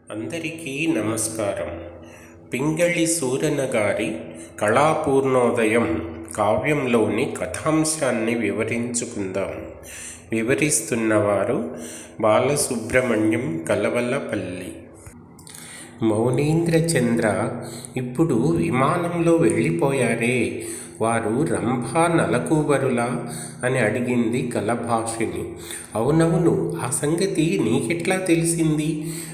అందరికీ నమస్కారం. పింగళి సూరన గారి కళాపూర్ణోదయం కావ్యంలోని కథాంశాన్ని వివరించుకుందాం. వివరిస్తున్నవారు బాలసుబ్రహ్మణ్యం కలవలపల్లి. మౌనీంద్ర చంద్ర ఇప్పుడు విమానంలో వెళ్ళిపోయారే, వారు రంభా నలకూబరులా అని అడిగింది కలభాషిణి. అవునవును, ఆ సంగతి నీకెట్లా తెలిసింది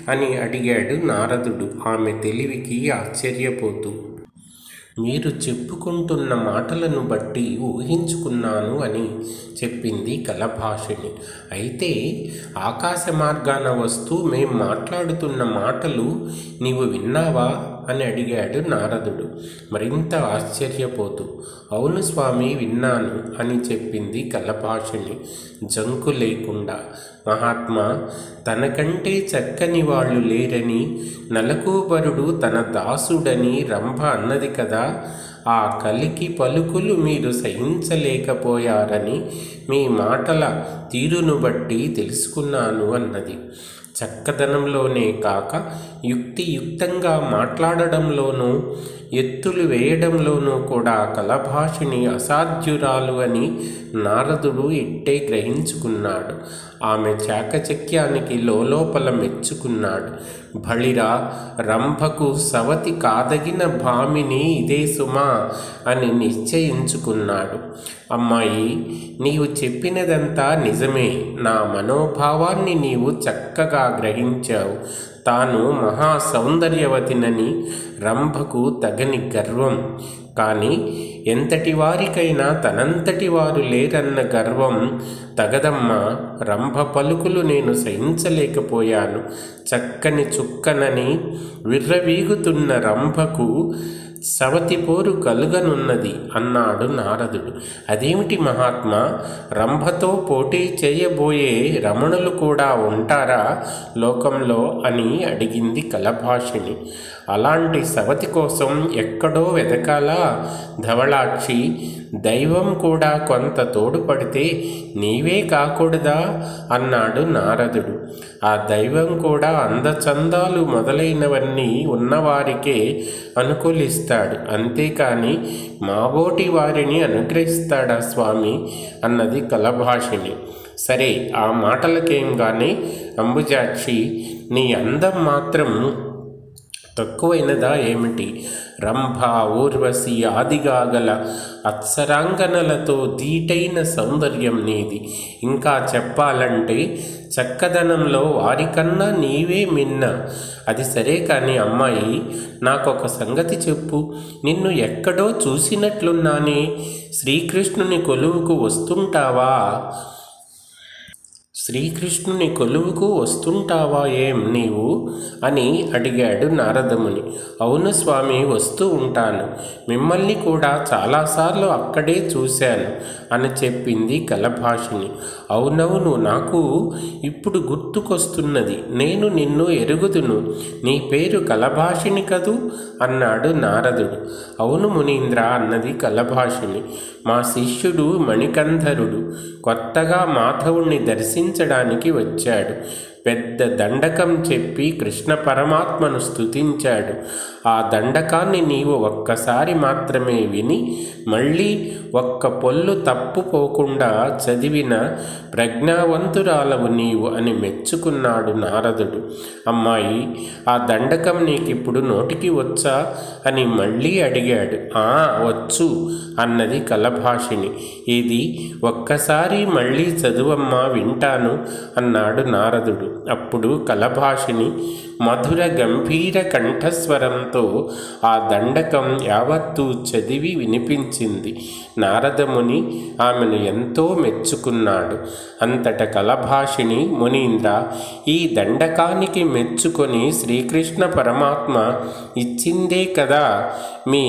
అని అడిగాడు నారదుడు ఆమె తెలివికి ఆశ్చర్యపోతూ. మీరు చెప్పుకుంటున్న మాటలను బట్టి ఊహించుకున్నాను అని చెప్పింది కలభాషిణి. అయితే ఆకాశ మార్గాన వస్తూ మేం మాట్లాడుతున్న మాటలు నీవు విన్నావా అని అడిగాడు నారదుడు మరింత ఆశ్చర్యపోతూ. అవును స్వామి, విన్నాను అని చెప్పింది కలభాషిణి జంకు లేకుండా. మహాత్మా, తనకంటే చక్కని వాళ్ళు లేరని, నలకూబరుడు తన దాసుడని రంభ అన్నది కదా. ఆ కలికి పలుకులు మీరు సహించలేకపోయారని మీ మాటల తీరును బట్టి తెలుసుకున్నాను అన్నది. చక్కదనంలోనే కాక యుక్తియుక్తంగా మాట్లాడడంలోనూ ఎత్తులు వేయడంలోనూ కూడా కలభాషిణి అసాధ్యురాలు అని నారదుడు ఇట్టే గ్రహించుకున్నాడు. ఆమె చాకచక్యానికి లోలోపల మెచ్చుకున్నాడు. బళిరా, రంభకు సవతి కాదగిన భామిని ఇదే సుమా అని నిశ్చయించుకున్నాడు. అమ్మాయి, నీవు చెప్పినదంతా నిజమే. నా మనోభావాన్ని నీవు చక్కగా గ్రహించావు. తాను మహా సౌందర్యవతినని రంభకు తగని గర్వం. కానీ ఎంతటి వారికైనా తనంతటి వారు లేరన్న గర్వం తగదమ్మా. రంభ పలుకులు నేను సహించలేకపోయాను. చక్కని చుక్కనని విర్రవీగుతున్న రంభకు సవతి పోరు కలుగనున్నది అన్నాడు నారదుడు. అదేమిటి మహాత్మా, రంభతో పోటీ చేయబోయే రమణులు కూడా ఉంటారా లోకంలో అని అడిగింది కలభాషిణి. అలాంటి సవతి కోసం ఎక్కడో వెతకాలా ధవళాక్షి. దైవం కూడా కొంత తోడుపడితే నీవే కాకూడదా అన్నాడు నారదుడు. ఆ దైవం కూడా అందచందాలు మొదలైనవన్నీ ఉన్నవారికే అనుకూలిస్తాడు, అంతేకాని మాబోటి వారిని అనుగ్రహిస్తాడా స్వామి అన్నది కలభాషిణి. సరే, ఆ మాటలకేం గాని అంబుజాక్షి, నీ అందం మాత్రం తక్కువైనదా ఏమిటి? రంభ, ఊర్వశి ఆదిగా గల అప్సరాంగనలతో ధీటైన సౌందర్యం నీది. ఇంకా చెప్పాలంటే చక్కదనంలో వారికన్నా నీవే మిన్న. అది సరే కానీ అమ్మాయి, నాకొక సంగతి చెప్పు. నిన్ను ఎక్కడో చూసినట్లున్నానే. శ్రీకృష్ణుని కొలువుకు వస్తుంటావా? శ్రీకృష్ణుని కొలువుకు వస్తుంటావా ఏం నీవు అని అడిగాడు నారదముని. అవును స్వామి, వస్తూ ఉంటాను. మిమ్మల్ని కూడా చాలాసార్లు అక్కడే చూశాను అని చెప్పింది కలభాషిణి. అవునవును, నాకు ఇప్పుడు గుర్తుకొస్తున్నది. నేను నిన్ను ఎరుగుదును. నీ పేరు కలభాషిణి కదూ అన్నాడు నారదుడు. అవును మునీంద్ర అన్నది కలభాషిణి. మా శిష్యుడు మణికంధరుడు కొత్తగా మాధవుణ్ణి దర్శించడానికి వచ్చాడు. పెద్ద దండకం చెప్పి కృష్ణ పరమాత్మను స్తుతించాడు. ఆ దండకాన్ని నీవు ఒక్కసారి మాత్రమే విని మళ్ళీ ఒక్క పొల్లు తప్పుపోకుండా చదివిన ప్రజ్ఞావంతురాలవు నీవు అని మెచ్చుకున్నాడు నారదుడు. అమ్మాయి, ఆ దండకం నీకిప్పుడు నోటికి వచ్చా అని మళ్ళీ అడిగాడు. వచ్చు అన్నది కలభాషిణి. ఇది ఒక్కసారి మళ్ళీ చదువమ్మా, వింటాను అన్నాడు నారదుడు. అప్పుడు కలభాషిని మధుర గంభీర కంఠస్వరంతో ఆ దండకం యావత్తూ చదివి వినిపించింది. నారదముని ఆమెను ఎంతో మెచ్చుకున్నాడు. అంతట కలభాషిని, మునీంద్ర, ఈ దండకానికి మెచ్చుకొని శ్రీకృష్ణ పరమాత్మ ఇచ్చిందే కదా మీ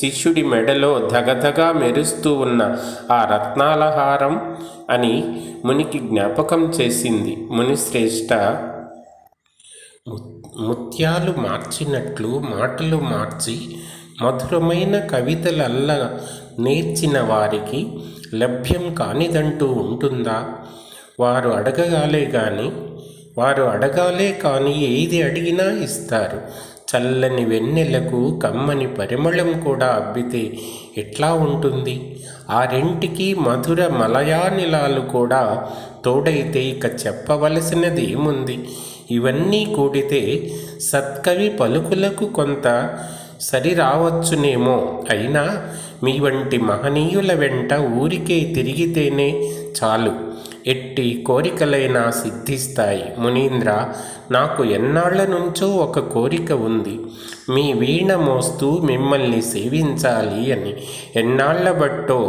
శిష్యుడి మెడలో ధగధగా మెరుస్తూ ఉన్న ఆ రత్నాలహారం అని మునికి జ్ఞాపకం చేసింది. మునిశ్రేష్ఠ, ముత్యాలు మార్చినట్లు మాటలు మార్చి మధురమైన కవితలల్ల నేర్చిన వారికి లభ్యం కానిదంటూ ఉంటుందా? వారు అడగగాలే గాని వారు అడగాలే కానీ ఏది అడిగినా ఇస్తారు. చల్లని వెన్నెలకు కమ్మని పరిమళం కూడా అబ్బితే ఎట్లా ఉంటుంది? ఆ రెంటికి మధుర మలయానిలాలు కూడా తోడైతే ఇక చెప్పవలసినది ఏముంది? ఇవన్నీ కూడితే సత్కవి పలుకులకు కొంత సరి రావచ్చునేమో. అయినా మీ వంటి మహనీయుల వెంట ఊరికే తిరిగితేనే చాలు, ఎట్టి కోరికలైనా సిద్ధిస్తాయి. మునీంద్ర, నాకు ఎన్నాళ్ల నుంచో ఒక కోరిక ఉంది. మీ వీణ మోస్తూ మిమ్మల్ని సేవించాలి అని ఎన్నాళ్ల బట్టో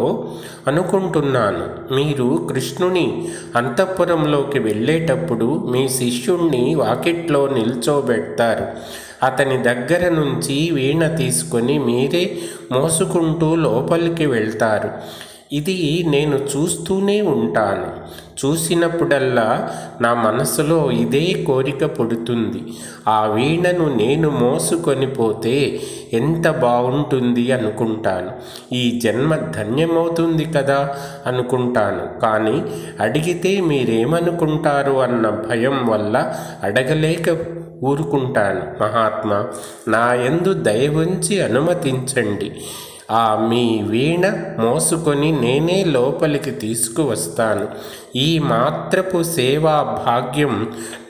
అనుకుంటున్నాను. మీరు కృష్ణుని అంతఃపురంలోకి వెళ్ళేటప్పుడు మీ శిష్యుణ్ణి వాకిట్లో నిల్చోబెడతారు. అతని దగ్గర నుంచి వీణ తీసుకొని మీరే మోసుకుంటూ లోపలికి వెళ్తారు. ఇది నేను చూస్తూనే ఉంటాను. చూసినప్పుడల్లా నా మనసులో ఇదే కోరిక పుడుతుంది. ఆ వీణను నేను మోసుకొని పోతే ఎంత బాగుంటుంది అనుకుంటాను. ఈ జన్మ ధన్యమవుతుంది కదా అనుకుంటాను. కానీ అడిగితే మీరేమనుకుంటారు అన్న భయం వల్ల అడగలేక ఊరుకుంటాను. మహాత్మా, నా యందు దయ ఉంచి అనుమతించండి. ఆ మీ వీణ మోసుకొని నేనే లోపలికి తీసుకువస్తాను. ఈ మాత్రపు సేవా భాగ్యం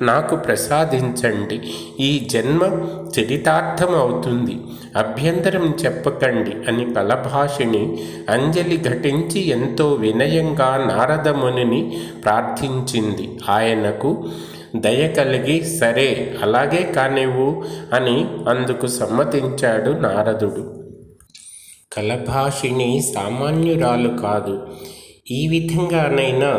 నాకు ప్రసాదించండి. ఈ జన్మ చరితార్థం అవుతుంది. అభ్యంతరం చెప్పకండి అని కలభాషిణి అంజలి ఘటించి ఎంతో వినయంగా నారదమునిని ప్రార్థించింది. ఆయనకు దయ కలిగి సరే అలాగే కానివ్వు అని అందుకు సమ్మతించాడు నారదుడు. కలభాషిణి సామాన్యురాలు కాదు. ఈ విధంగానైనా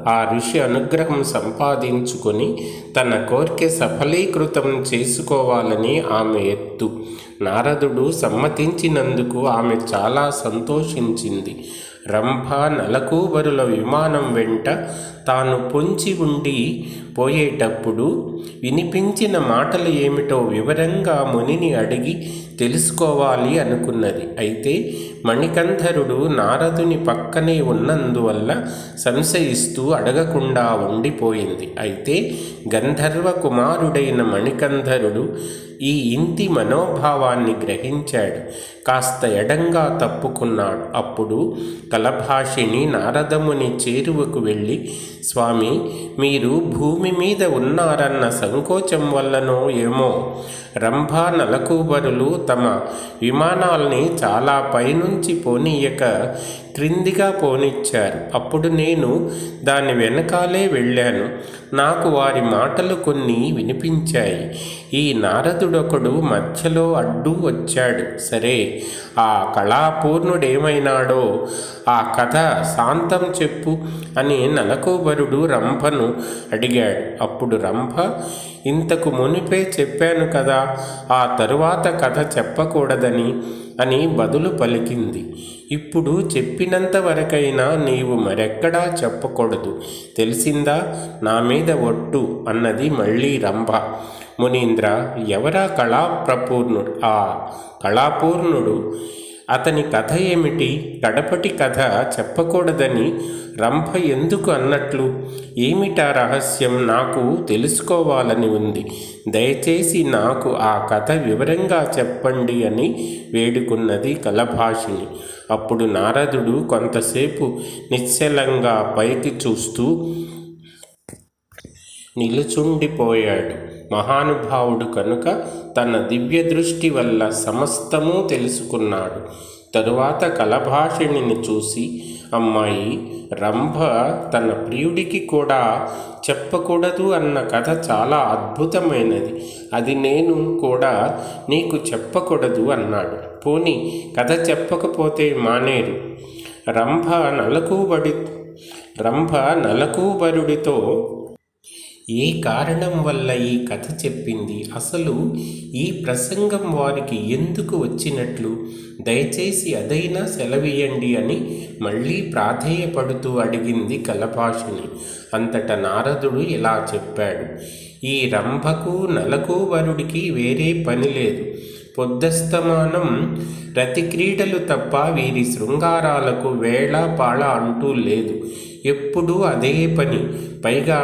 ఆ ఋషి అనుగ్రహం సంపాదించుకొని తన కోరిక సఫలీకృతం చేసుకోవాలని ఆమె ఎత్తు. నారదుడు సమ్మతించినందుకు ఆమె చాలా సంతోషించింది. రంభ నలకూబరుల విమానం వెంట తాను పొంచి ఉండి పోయేటప్పుడు వినిపించిన మాటలు ఏమిటో వివరంగా మునిని అడిగి తెలుసుకోవాలి అనుకున్నది. అయితే మణికంఠరుడు నారదుని పక్కనే ఉన్నందువల్ల సంశయిస్తూ అడగకుండా ఉండిపోయింది. అయితే గంధర్వ కుమారుడైన మణికంఠరుడు ఈ ఇంటి మనోభావాన్ని గ్రహించాడు. కాస్త ఎడంగా తప్పుకున్నాడు. అప్పుడు కలభాషిణి నారదముని చేరువకు వెళ్ళి, స్వామి, మీరు భూమి మీద ఉన్నారన్న సంకోచం వల్లనో ఏమో రంభ నలకూబరులు తమ విమానాల్ని చాలా పైనుంచి పోనీయక క్రిందిగా పోనిచ్చారు. అప్పుడు నేను దాని వెనకాలే వెళ్ళాను. నాకు వారి మాటలు కొన్ని వినిపించాయి. ఈ నారదుడొకడు మధ్యలో అడ్డు వచ్చాడు. సరే, ఆ కళాపూర్ణుడేమైనాడో ఆ కథ శాంతం చెప్పు అని నలకూబరుడు రంభను అడిగాడు. అప్పుడు రంభ, ఇంతకు మునిపే చెప్పాను కదా, ఆ తరువాత కథ చెప్పకూడదని అని బదులు పలికింది. ఇప్పుడు చెప్పినంత వరకైనా నీవు మరెక్కడా చెప్పకూడదు, తెలిసిందా? నా మీద ఒట్టు అన్నది మళ్ళీ రంభ. మునీంద్ర, ఎవరా కళాప్రపూర్ణుడు? ఆ కళాపూర్ణుడు. అతని కథ ఏమిటి? కడపటి కథ చెప్పకూడదని రంభ ఎందుకు అన్నట్లు? ఏమిటా రహస్యం? నాకు తెలుసుకోవాలని ఉంది. దయచేసి నాకు ఆ కథ వివరంగా చెప్పండి అని వేడుకున్నది కలభాషిణి. అప్పుడు నారదుడు కొంతసేపు నిశ్చలంగా పైకి చూస్తూ నిలుచుండిపోయాడు. మహానుభావుడు కనుక తన దివ్య దృష్టి వల్ల సమస్తమూ తెలుసుకున్నాడు. తరువాత కలభాషిణిని చూసి, అమ్మాయి, రంభ తన ప్రియుడికి కూడా చెప్పకూడదు అన్న కథ చాలా అద్భుతమైనది. అది నేను కూడా నీకు చెప్పకూడదు అన్నాడు. పోనీ కథ చెప్పకపోతే మానేరు. రంభ నలకూబరుడితో ఏ కారణం వల్ల ఈ కథ చెప్పింది? అసలు ఈ ప్రసంగం వారికి ఎందుకు వచ్చినట్లు? దయచేసి అదైనా సెలవీయండి అని మళ్ళీ ప్రాధేయపడుతూ అడిగింది కలభాషిణి. అంతటా నారదుడు ఇలా చెప్పాడు. ఈ రంభకు నలకూబరుడికి వేరే పని లేదు. పొద్దస్తమానం రతిక్రీడలు తప్ప వీరి శృంగారాలకు వేళ పాళ అంటూ లేదు. ఎప్పుడూ అదే పని. పైగా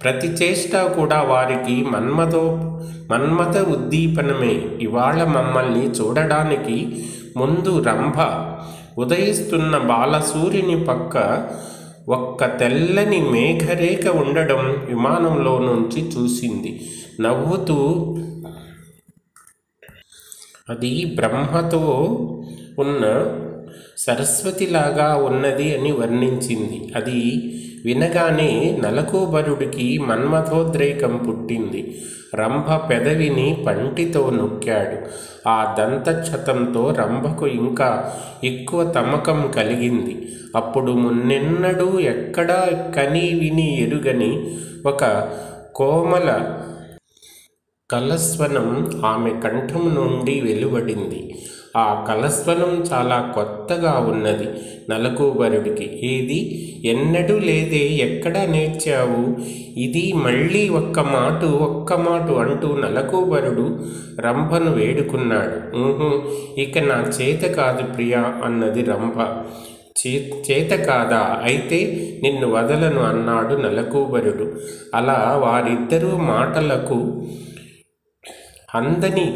ప్రతి చేష్ట కూడా వారికి మన్మథ ఉద్దీపనమే. ఇవాళ మమ్మల్ని చూడడానికి ముందు రంభ ఉదయిస్తున్న బాలసూర్యుని పక్క ఒక్క తెల్లని మేఘరేఖ ఉండడం విమానంలో నుంచి చూసింది. నవ్వుతూ అది బ్రహ్మతో ఉన్న సరస్వతిలాగా ఉన్నది అని వర్ణించింది. అది వినగానే నలకూబరుడికి మన్మథోద్రేకం పుట్టింది. రంభ పెదవిని పంటితో నొక్కాడు. ఆ దంతక్షతంతో రంభకు ఇంకా ఎక్కువ తమకం కలిగింది. అప్పుడు మున్నెన్నడూ ఎక్కడా కని విని ఎరుగని ఒక కోమల కలస్వనం ఆమె కంఠం నుండి వెలువడింది. ఆ కలస్వనం చాలా కొత్తగా ఉన్నది నలకూబరుడికి. ఏది ఎన్నడూ లేదే, ఎక్కడా నేర్చావు ఇది? మళ్ళీ ఒక్క మాటు అంటూ నలకూబరుడు రంభను వేడుకున్నాడు. ఇక నా చేత కాదు ప్రియా అన్నది రంభ. చేత కాదా? అయితే నిన్ను వదలను అన్నాడు నలకూబరుడు. అలా వారిద్దరూ మాటలకు అందని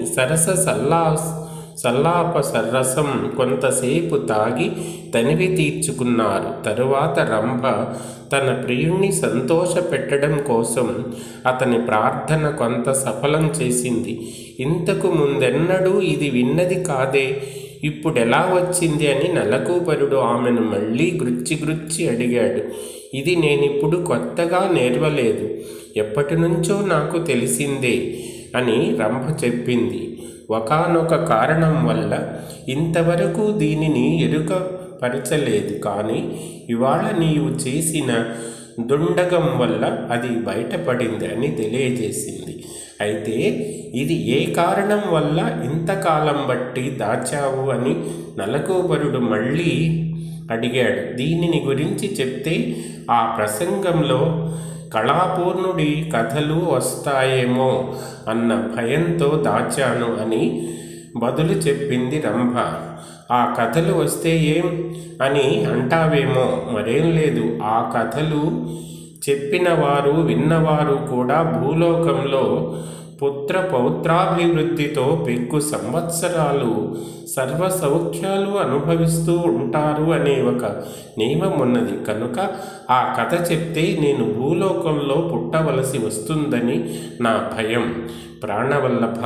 సల్లాప సరసం కొంతసేపు తాగి తనివి తీర్చుకున్నారు. తరువాత రంభ తన ప్రియుణ్ణి సంతోష పెట్టడం కోసం అతని ప్రార్థన కొంత సఫలం చేసింది. ఇంతకు ముందెన్నడూ ఇది విన్నది కాదే, ఇప్పుడెలా వచ్చింది అని నలకూబరుడు ఆమెను మళ్ళీ గ్రుచ్చి అడిగాడు. ఇది నేనిప్పుడు కొత్తగా నేర్వలేదు, ఎప్పటి నుంచో నాకు తెలిసిందే అని రంభ చెప్పింది. ఒకానొక కారణం వల్ల ఇంతవరకు దీనిని ఎరుకపరచలేదు, కానీ ఇవాళ నీవు చేసిన దుండగం వల్ల అది బయటపడింది అని తెలియజేసింది. అయితే ఇది ఏ కారణం వల్ల ఇంతకాలం బట్టి దాచావు అని నలకూబరుడు మళ్ళీ అడిగాడు. దీనిని గురించి చెప్తే ఆ ప్రసంగంలో కళాపూర్ణుడి కథలు వస్తాయేమో అన్న భయంతో దాచాను అని బదులు చెప్పింది రంభ. ఆ కథలు వస్తే ఏం అని అంటావేమో, మరేం లేదు. ఆ కథలు చెప్పినవారు విన్నవారు కూడా భూలోకంలో పుత్ర పౌత్రాభివృద్ధితో పెక్కు సంవత్సరాలు సర్వ సౌఖ్యాలు అనుభవిస్తూ ఉంటారు అనే ఒక నియమం ఉన్నది. కనుక ఆ కథ చెప్తే నేను భూలోకంలో పుట్టవలసి వస్తుందని నా భయం. ప్రాణవల్లభ,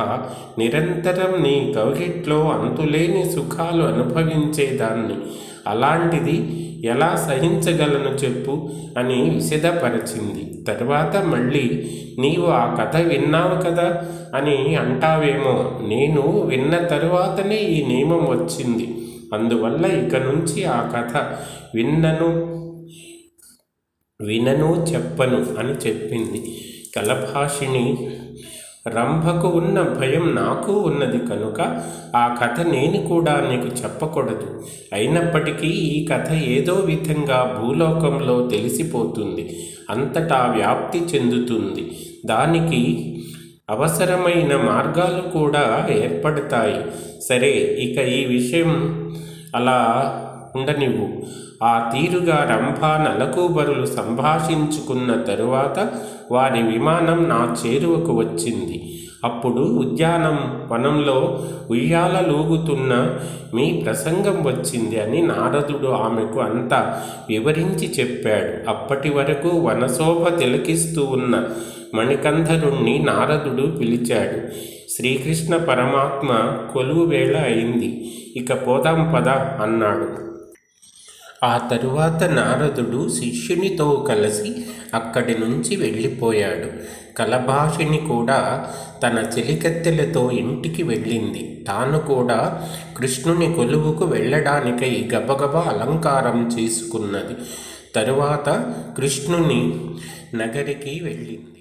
నిరంతరం నీ కౌగిట్లో అంతులేని సుఖాలు అనుభవించేదాన్ని. అలాంటిది ఎలా సహించగలను చెప్పు అని విశదపరిచింది. తరువాత మళ్ళీ నీవు ఆ కథ విన్నావు కదా అని అంటావేమో. నేను విన్న తరువాతనే ఈ నియమం వచ్చింది. అందువల్ల ఇక నుంచి ఆ కథ వినను చెప్పను అని చెప్పింది. కలభాషిణి రంభకు ఉన్న భయం నాకు ఉన్నది కనుక ఆ కథ నేను కూడా నీకు చెప్పకూడదు. అయినప్పటికీ ఈ కథ ఏదో విధంగా భూలోకంలో తెలిసిపోతుంది, అంతటా వ్యాప్తి చెందుతుంది. దానికి అవసరమైన మార్గాలు కూడా ఏర్పడతాయి. సరే, ఇక ఈ విషయం అలా ఉండనివ్వు. ఆ తీరుగా రంభ నలకూబరులు సంభాషించుకున్న తరువాత వారి విమానం నా చేరువకు వచ్చింది. అప్పుడు వనంలో ఉయ్యాలలూగుతున్న మీ ప్రసంగం వచ్చింది అని నారదుడు ఆమెకు అంతా వివరించి చెప్పాడు. అప్పటి వరకు వనశోభ తిలకిస్తూ ఉన్న మణికంధరుణ్ణి నారదుడు పిలిచాడు. శ్రీకృష్ణ పరమాత్మ కొలువు వేళ అయింది, ఇక పోదాం పద అన్నాడు. ఆ తరువాత నారదుడు శిష్యునితో కలిసి అక్కడి నుంచి వెళ్ళిపోయాడు. కలభాషిణి కూడా తన చెలికత్తెలతో ఇంటికి వెళ్ళింది. తాను కూడా కృష్ణుని కొలువుకు వెళ్ళడానికై గబగబా అలంకారం చేసుకున్నది. తరువాత కృష్ణుని నగరికి వెళ్ళింది.